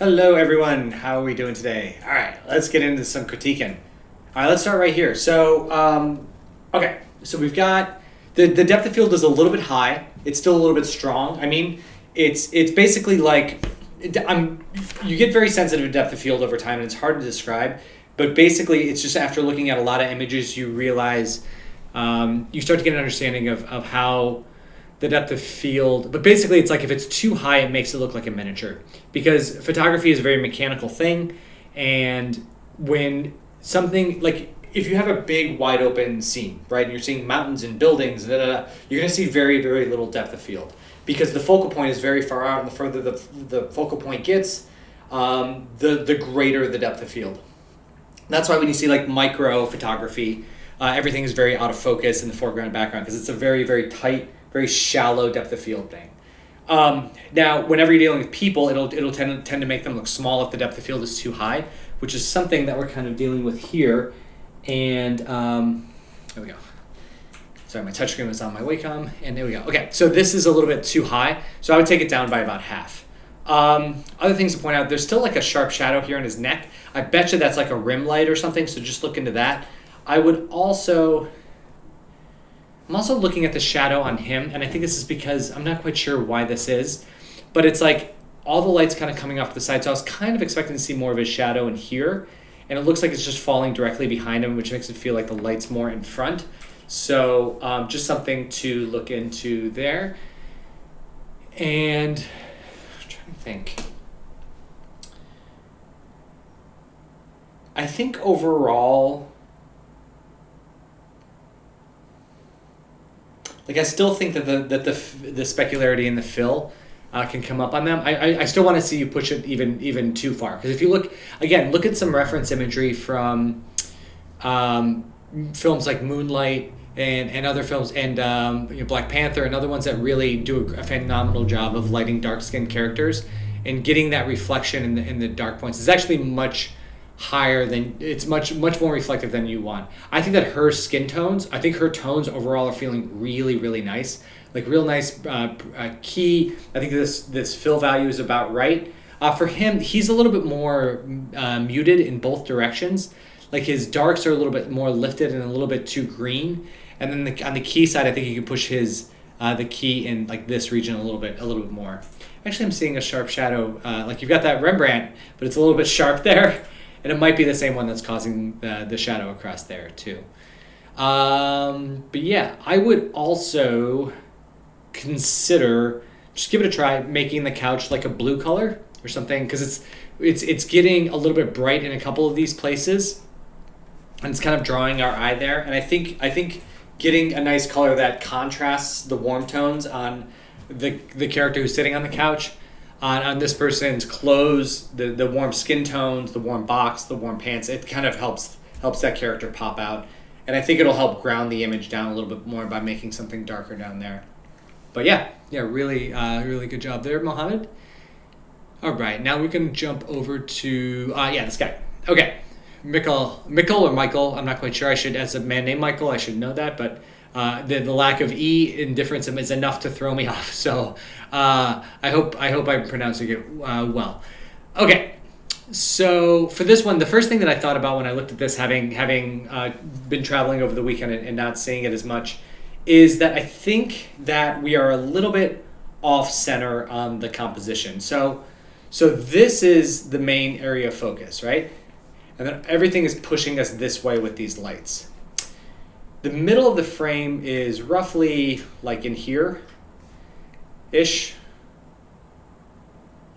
Hello everyone, how are we doing today? All right, let's get into some critiquing. All right, let's start right here. So we've got the depth of field is a little bit high. It's still a little bit strong. I mean, it's basically like you get very sensitive to depth of field over time, and it's hard to describe. But basically, it's just after looking at a lot of images, you realize you start to get an understanding of how the depth of field, but basically it's like if it's too high, it makes it look like a miniature, because photography is a very mechanical thing. And when something like, if you have a big wide open scene, right, and you're seeing mountains and buildings, you're going to see very, very little depth of field, because the focal point is very far out, and the further the focal point gets, the greater the depth of field. That's why when you see like micro photography, everything is very out of focus in the foreground and background, because it's a very, very tight, very shallow depth of field thing. Now, whenever you're dealing with people, it'll tend to make them look small if the depth of field is too high, which is something that we're kind of dealing with here. And there we go. Sorry, my touchscreen was on my Wacom, and there we go. Okay, so this is a little bit too high, so I would take it down by about half. Other things to point out, there's still like a sharp shadow here on his neck. I bet you that's like a rim light or something, so just look into that. I'm also looking at the shadow on him, and I think this is because I'm not quite sure why this is, but it's like all the light's kind of coming off the side, so I was kind of expecting to see more of his shadow in here, and it looks like it's just falling directly behind him, which makes it feel like the light's more in front. So just something to look into there. And I'm trying to think. I think overall, like, I still think that the specularity and the fill can come up on them. I still want to see you push it even too far, because if you look at some reference imagery from films like Moonlight and other films, and Black Panther and other ones that really do a phenomenal job of lighting dark-skinned characters and getting that reflection in the dark points. It's actually much higher than, it's much more reflective than you want. I think that her skin tones, I think her tones overall are feeling really, really nice, like real nice key. I think this fill value is about right. For him, he's a little bit more muted in both directions. Like his darks are a little bit more lifted and a little bit too green. And then on the key side, I think you can push his the key in like this region a little bit more. Actually, I'm seeing a sharp shadow. Like you've got that Rembrandt, but it's a little bit sharp there. And it might be the same one that's causing the shadow across there too. But yeah, I would also consider, just give it a try, making the couch like a blue color or something, because it's getting a little bit bright in a couple of these places, and it's kind of drawing our eye there. And I think getting a nice color that contrasts the warm tones on the character who's sitting on the couch, on this person's clothes, the warm skin tones, the warm box, the warm pants, it kind of helps that character pop out. And I think it'll help ground the image down a little bit more by making something darker down there. But yeah, really good job there, Mohammad. All right, now we can jump over to, this guy. Okay, Michal or Michael, I'm not quite sure. As a man named Michael, I should know that, but the lack of E in difference is enough to throw me off. So I hope I'm pronouncing it well. Okay, so for this one, the first thing that I thought about when I looked at this, having been traveling over the weekend and not seeing it as much, is that I think that we are a little bit off center on the composition. So this is the main area of focus, right? And then everything is pushing us this way with these lights. The middle of the frame is roughly like in here-ish.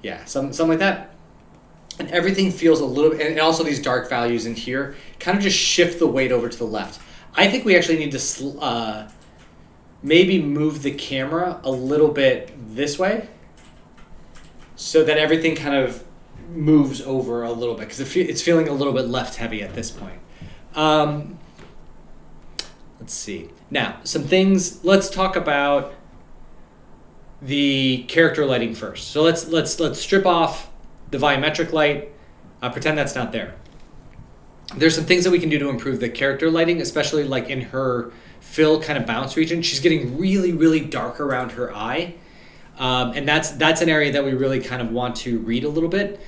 Yeah, something like that. And everything feels a little bit, and also these dark values in here kind of just shift the weight over to the left. I think we actually need to maybe move the camera a little bit this way so that everything kind of moves over a little bit, because it's feeling a little bit left heavy at this point. Let's see. Now, some things. Let's talk about the character lighting first. So let's strip off the volumetric light. Pretend that's not there. There's some things that we can do to improve the character lighting, especially like in her fill kind of bounce region. She's getting really, really dark around her eye. And that's an area that we really kind of want to read a little bit.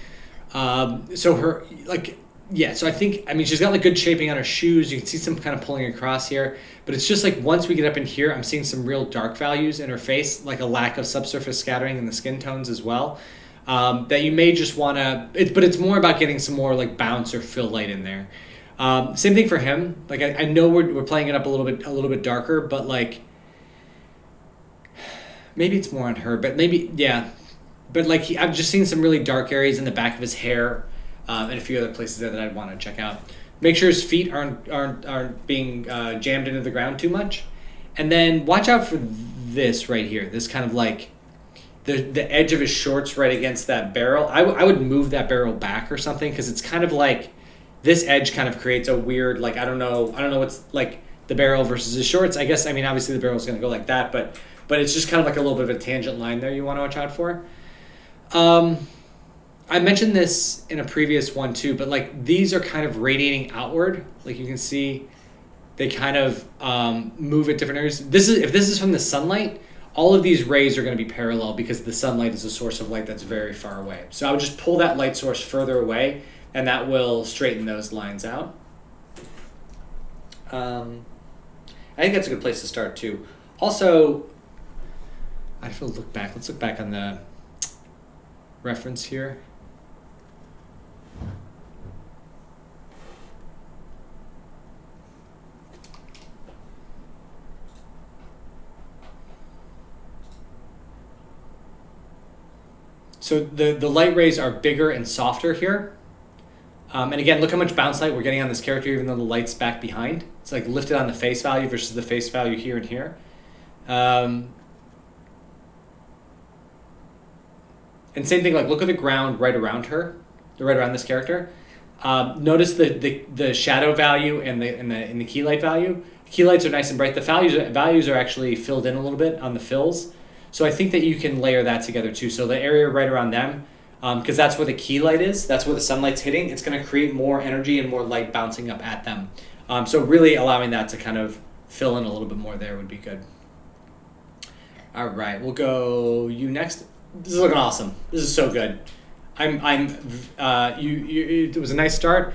So her, like, yeah, so I think, I mean, she's got like good shaping on her shoes. You can see some kind of pulling across here, but it's just like once we get up in here, I'm seeing some real dark values in her face, like a lack of subsurface scattering in the skin tones as well. That you may just want to, but it's more about getting some more like bounce or fill light in there. Same thing for him. Like I know we're playing it up a little bit darker, but like maybe it's more on her, but maybe, yeah. But like I've just seen some really dark areas in the back of his hair, and a few other places there that I'd want to check out. Make sure his feet aren't being jammed into the ground too much, and then watch out for this right here. This kind of like the edge of his shorts right against that barrel. I would move that barrel back or something, because it's kind of like this edge kind of creates a weird, like I don't know what's like the barrel versus his shorts. I guess, I mean, obviously the barrel's going to go like that, but it's just kind of like a little bit of a tangent line there you want to watch out for. I mentioned this in a previous one too, but like these are kind of radiating outward. Like you can see they kind of move at different areas. If this is from the sunlight, all of these rays are going to be parallel because the sunlight is a source of light that's very far away. So I would just pull that light source further away, and that will straighten those lines out. I think that's a good place to start too. Also, I have to look back. Let's look back on the reference here. So the light rays are bigger and softer here. And again, look how much bounce light we're getting on this character, even though the light's back behind. It's like lifted on the face value versus the face value here and here. And same thing, like look at the ground right around her, right around this character. Notice the shadow value and the key light value. Key lights are nice and bright. The values are actually filled in a little bit on the fills. So I think that you can layer that together too. So the area right around them, because that's where the key light is, that's where the sunlight's hitting, it's going to create more energy and more light bouncing up at them. So really allowing that to kind of fill in a little bit more there would be good. All right, we'll go you next. This is looking awesome. This is so good. It was a nice start.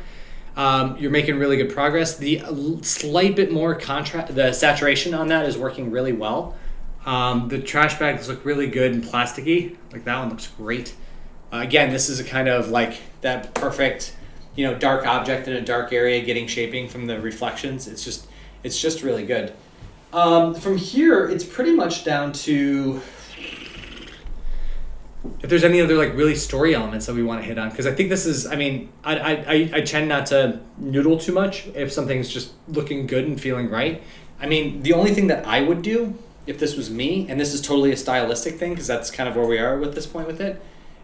You're making really good progress. The slight bit more contrast, the saturation on that is working really well. The trash bags look really good and plasticky. Like that one looks great. Again, this is a kind of like that perfect, dark object in a dark area getting shaping from the reflections. It's just really good. From here, it's pretty much down to if there's any other like really story elements that we want to hit on, because I think this is, I mean, I tend not to noodle too much if something's just looking good and feeling right. I mean, the only thing that I would do if this was me, and this is totally a stylistic thing because that's kind of where we are with this point with it,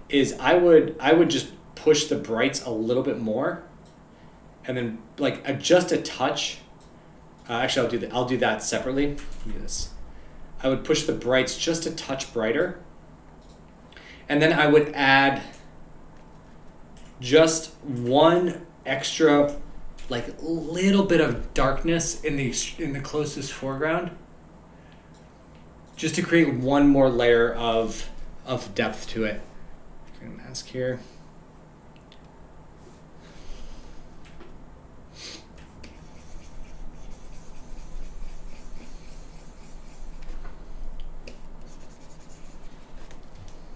is I would just push the brights a little bit more, and then like adjust a touch. Actually, I'll do that separately. Do this. I would push the brights just a touch brighter, and then I would add just one extra, like little bit of darkness in the closest foreground, just to create one more layer of depth to it. I'm gonna mask here.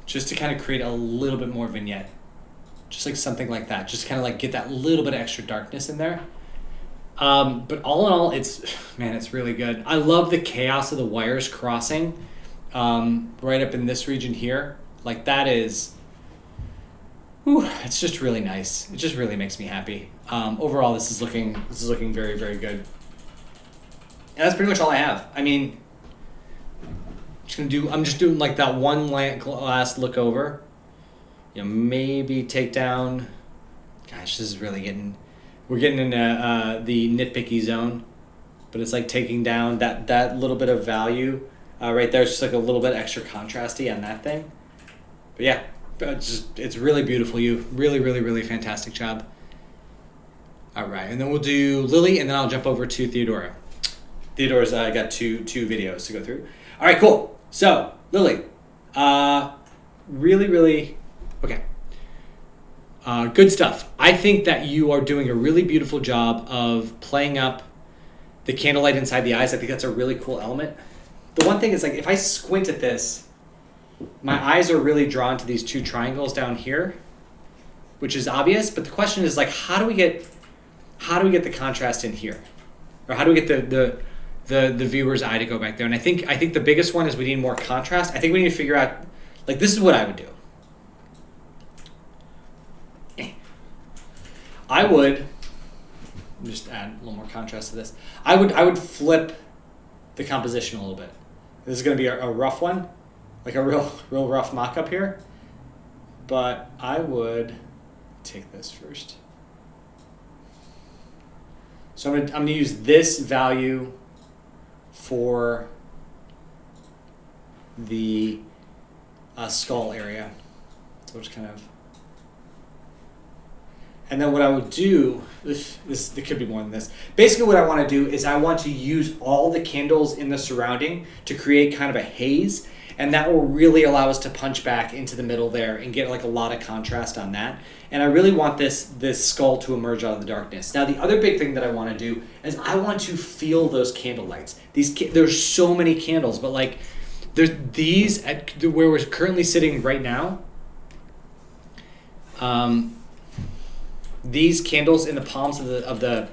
Just to kind of create a little bit more vignette. Just like something like that. Just kind of like get that little bit of extra darkness in there. But all in all, it's really good. I love the chaos of the wires crossing right up in this region here. Like that is, it's just really nice. It just really makes me happy. Overall, this is looking very, very good. And that's pretty much all I have. I mean, I'm just doing like that one last look over. Maybe take down. Gosh, this is really we're getting into the nitpicky zone, but it's like taking down that little bit of value right there. It's just like a little bit extra contrasty on that thing. But yeah, it's really beautiful. You really, really, really fantastic job. All right, and then we'll do Lili, and then I'll jump over to Theodora. Theodora's got two videos to go through. All right, cool. So Lili, really, really okay. Good stuff. I think that you are doing a really beautiful job of playing up the candlelight inside the eyes. I think that's a really cool element. The one thing is, like, if I squint at this, my eyes are really drawn to these two triangles down here, which is obvious. But the question is, like, how do we get the contrast in here, or how do we get the viewer's eye to go back there? And I think the biggest one is we need more contrast. I think we need to figure out, like, this is what I would do. I would just add a little more contrast to this. I would flip the composition a little bit. This is going to be a rough one, like a real rough mock-up here. But I would take this first. So I'm gonna use this value for the skull area. So just kind of. And then what I would do, there could be more than this. Basically what I want to do is I want to use all the candles in the surrounding to create kind of a haze. And that will really allow us to punch back into the middle there and get like a lot of contrast on that. And I really want this skull to emerge out of the darkness. Now the other big thing that I want to do is I want to feel those candle lights. There's so many candles, but like there's these at where we're currently sitting right now. These candles in the palms of the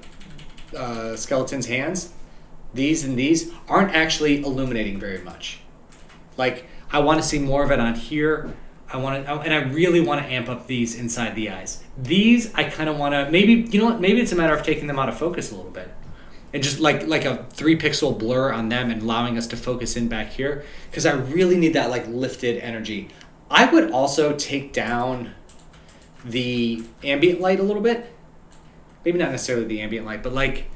skeleton's hands, these and these aren't actually illuminating very much. Like, I want to see more of it on here. And I really want to amp up these inside the eyes. These, I kind of want to, maybe it's a matter of taking them out of focus a little bit. And just like a 3-pixel blur on them and allowing us to focus in back here. Because I really need that like lifted energy. I would also take down the ambient light a little bit. Maybe not necessarily the ambient light, but like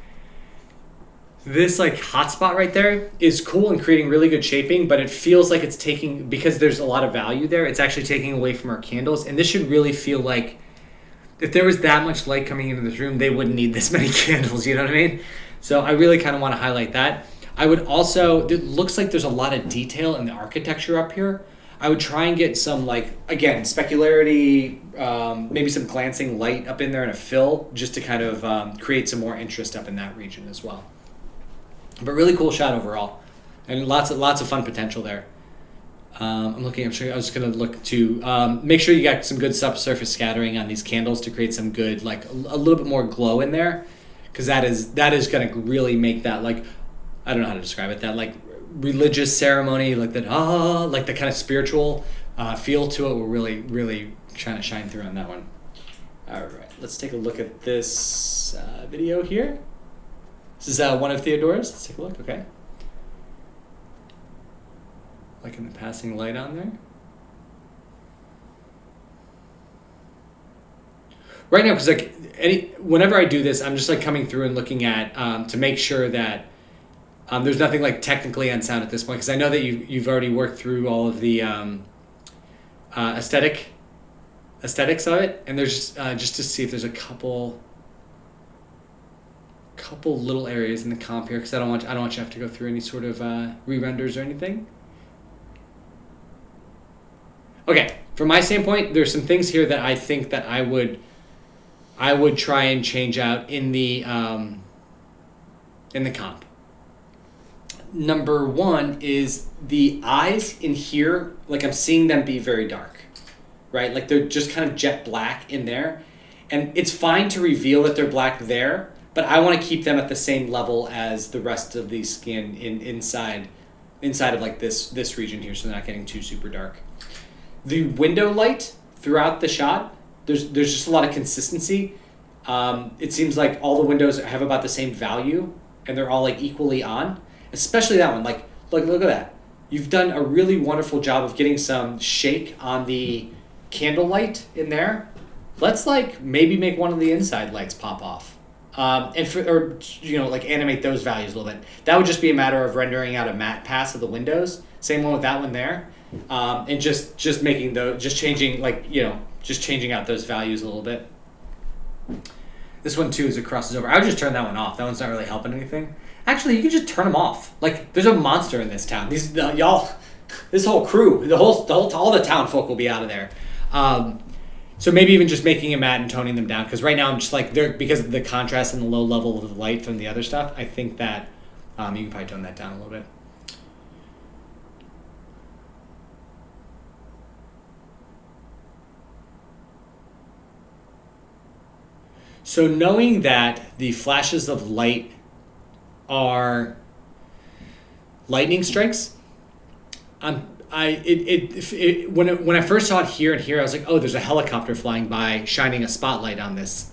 this like hotspot right there is cool and creating really good shaping, but it feels like it's taking, because there's a lot of value there, it's actually taking away from our candles. And this should really feel like if there was that much light coming into this room, they wouldn't need this many candles, you know what I mean? So I really kind of want to highlight that. I would also, it looks like there's a lot of detail in the architecture up here. I would try and get some, like, again, specularity, maybe some glancing light up in there and a fill, just to kind of create some more interest up in that region as well. But really cool shot overall, and lots of fun potential there. I was just going to look to make sure you got some good subsurface scattering on these candles to create some good, like, a little bit more glow in there, because that is going to really make that, like, I don't know how to describe it, that, like, religious ceremony, like that, like the kind of spiritual feel to it will really kind of shine through on that one. All right, let's take a look at this video here. This is one of Theodora's. Let's take a look. Okay, like in the passing light on there. Right now, because like whenever I do this, I'm just like coming through and looking at to make sure that. There's nothing like technically unsound at this point, because I know that you've already worked through all of the aesthetics of it, and there's just to see if there's a couple little areas in the comp here, because I don't want you to have to go through any sort of re-renders or anything. Okay, from my standpoint, there's some things here that I think that I would try and change out in the comp. Number one is the eyes in here, like I'm seeing them be very dark, right? Like they're just kind of jet black in there. And it's fine to reveal that they're black there, but I want to keep them at the same level as the rest of the skin inside of like this region here, so they're not getting too super dark. The window light throughout the shot, there's just a lot of consistency. It seems like all the windows have about the same value, and they're all like equally on. Especially that one, like look at that. You've done a really wonderful job of getting some shake on the candlelight in there. Let's like maybe make one of the inside lights pop off, like animate those values a little bit. That would just be a matter of rendering out a matte pass of the windows. Same one with that one there, and just changing out those values a little bit. This one too, as it crosses over, I would just turn that one off. That one's not really helping anything. Actually, you can just turn them off. Like, there's a monster in this town. This whole crew, all the town folk will be out of there. So maybe even just making them matte and toning them down, because right now I'm just like, because of the contrast and the low level of the light from the other stuff, I think that you can probably tone that down a little bit. So knowing that the flashes of light are lightning strikes, when I first saw it here and here, I was like, oh, there's a helicopter flying by, shining a spotlight on this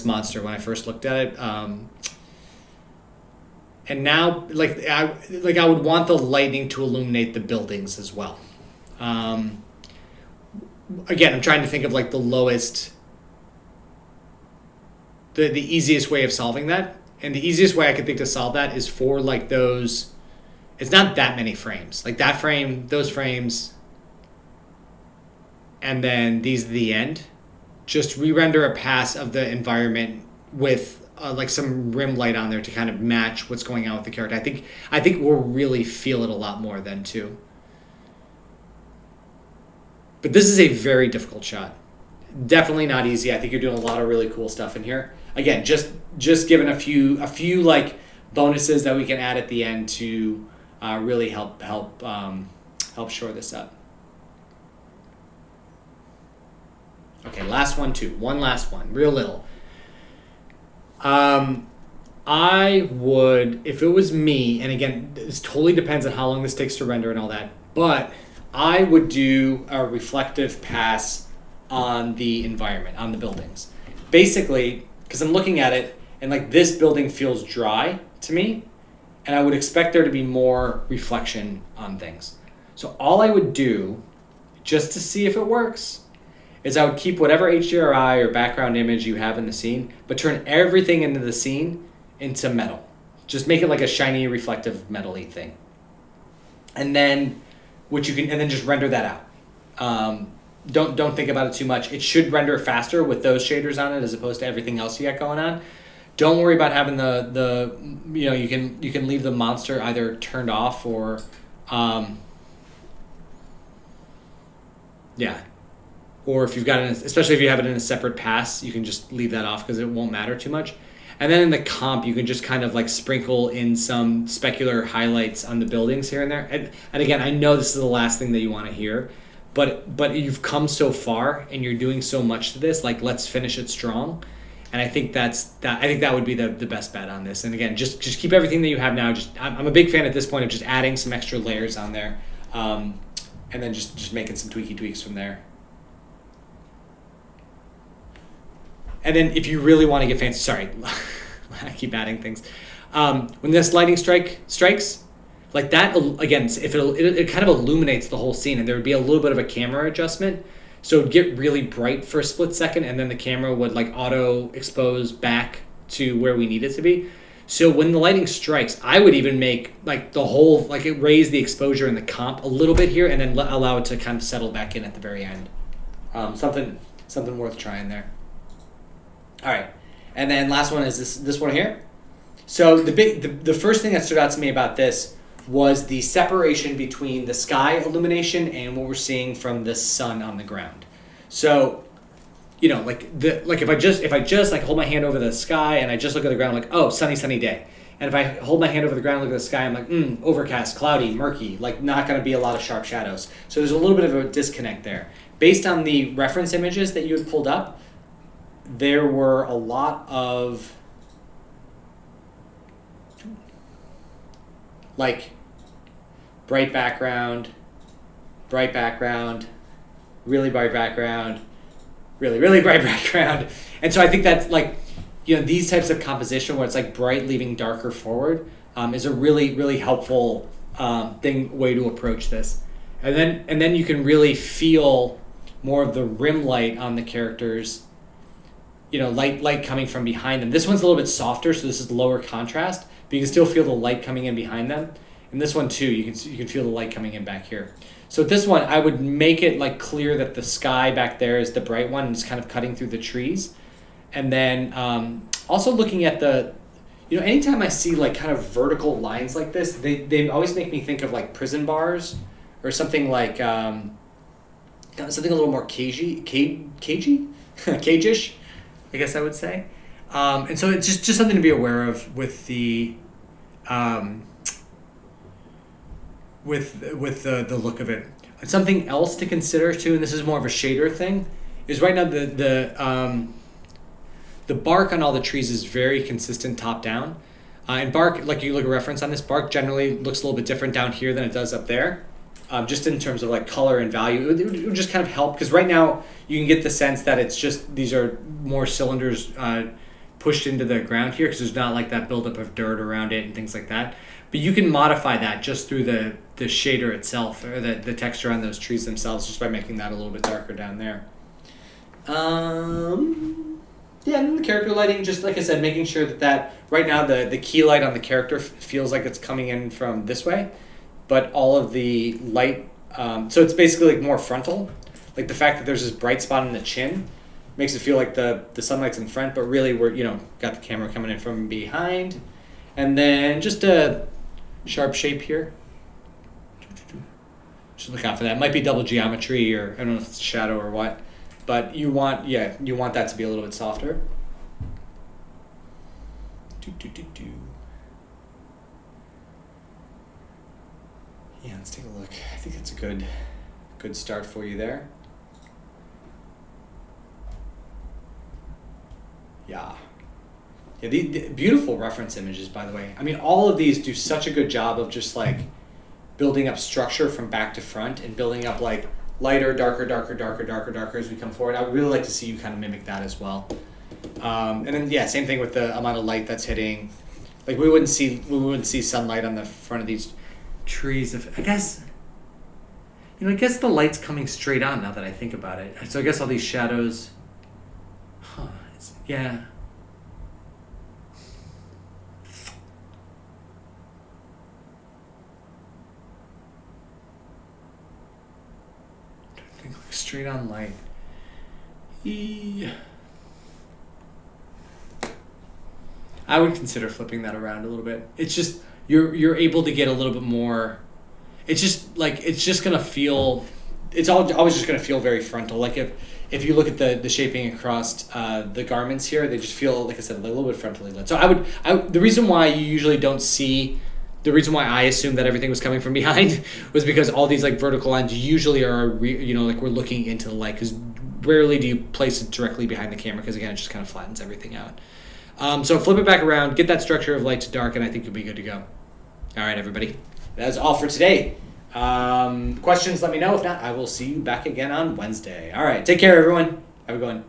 monster when I first looked at it. And now, I would want the lightning to illuminate the buildings as well. Again, I'm trying to think of like the lowest, the easiest way of solving that. And the easiest way I could think to solve that is for like those, it's not that many frames. Like that frame, those frames, and then these at the end. Just re-render a pass of the environment with like some rim light on there to kind of match what's going on with the character. I think we'll really feel it a lot more then too. But this is a very difficult shot. Definitely not easy. I think you're doing a lot of really cool stuff in here. Again, just given a few like bonuses that we can add at the end to really help shore this up. Okay, last one too. One last one, real little. I would, if it was me, and again, this totally depends on how long this takes to render and all that, but I would do a reflective pass on the environment, on the buildings. Basically, because I'm looking at it, and like this building feels dry to me, and I would expect there to be more reflection on things. So all I would do, just to see if it works, is I would keep whatever HDRI or background image you have in the scene, but turn everything into the scene into metal. Just make it like a shiny, reflective, metal-y thing. And then just render that out. Don't think about it too much. It should render faster with those shaders on it as opposed to everything else you got going on. Don't worry about having the you can leave the monster either turned off or or if you've got it, especially if you have it in a separate pass, you can just leave that off because it won't matter too much. And then in the comp, you can just kind of like sprinkle in some specular highlights on the buildings here and there. And again, I know this is the last thing that you want to hear, but you've come so far and you're doing so much to this. Like, let's finish it strong. And I think I think that would be the best bet on this. And again, just keep everything that you have now. I'm a big fan at this point of just adding some extra layers on there, and then just making some tweaks from there. And then if you really want to get fancy, sorry, I keep adding things. When this lightning strikes, like that, again, if it kind of illuminates the whole scene, and there would be a little bit of a camera adjustment. So it would get really bright for a split second, and then the camera would like auto expose back to where we need it to be. So when the lightning strikes, I would even make like the whole, like it raise the exposure in the comp a little bit here, and then allow it to kind of settle back in at the very end. Something worth trying there. All right, and then last one is this one here. So the first thing that stood out to me about this was the separation between the sky illumination and what we're seeing from the sun on the ground. So, like if I just like hold my hand over the sky and I just look at the ground, I'm like, oh, sunny day. And if I hold my hand over the ground, look at the sky, I'm like, overcast, cloudy, murky, like not going to be a lot of sharp shadows. So there's a little bit of a disconnect there. Based on the reference images that you had pulled up, there were a lot of like bright background, really bright background, really bright background. And so I think that's like, these types of composition where it's like bright leaving darker forward is a really, really helpful way to approach this. And then you can really feel more of the rim light on the characters, light coming from behind them. This one's a little bit softer, so this is lower contrast, but you can still feel the light coming in behind them. And this one too, you can feel the light coming in back here. So this one, I would make it like clear that the sky back there is the bright one and it's kind of cutting through the trees. And then also looking at the, anytime I see like kind of vertical lines like this, they always make me think of like prison bars or something like something a little more cagey, cage-ish, I guess I would say. And so it's just something to be aware of with the the look of it. Something else to consider too, and this is more of a shader thing, is right now the bark on all the trees is very consistent top down. And bark, like you look at reference on this, bark generally looks a little bit different down here than it does up there. Just in terms of like color and value, it would just kind of help, because right now you can get the sense that it's just these are more cylinders pushed into the ground here, because there's not like that buildup of dirt around it and things like that. But you can modify that just through the shader itself, or the texture on those trees themselves, just by making that a little bit darker down there. Yeah, and the character lighting, just like I said, making sure that right now the key light on the character feels like it's coming in from this way, but all of the light, so it's basically like more frontal. Like the fact that there's this bright spot in the chin makes it feel like the sunlight's in front, but really we're, got the camera coming in from behind. And then just a sharp shape here. Just look out for that. It might be double geometry, or I don't know if it's a shadow or what. But you want that to be a little bit softer. Yeah, let's take a look. I think that's a good start for you there. Yeah. Yeah, the beautiful reference images, by the way. I mean, all of these do such a good job of just like building up structure from back to front, and building up like lighter, darker as we come forward. I would really like to see you kind of mimic that as well. And then yeah, same thing with the amount of light that's hitting. Like we wouldn't see sunlight on the front of these trees if I guess the light's coming straight on now that I think about it. So I guess all these shadows. Yeah. Straight on light. I would consider flipping that around a little bit. It's just you're able to get a little bit more. It's just gonna feel. It's always just gonna feel very frontal. Like if you look at the shaping across the garments here, they just feel, like I said, a little bit frontally lit. So the reason why you usually don't see. The reason why I assumed that everything was coming from behind was because all these like vertical lines usually are, like we're looking into the light, because rarely do you place it directly behind the camera, because again, it just kind of flattens everything out. So flip it back around, get that structure of light to dark, and I think you'll be good to go. All right, everybody. That's all for today. Questions, let me know. If not, I will see you back again on Wednesday. All right, take care, everyone. Have a good one.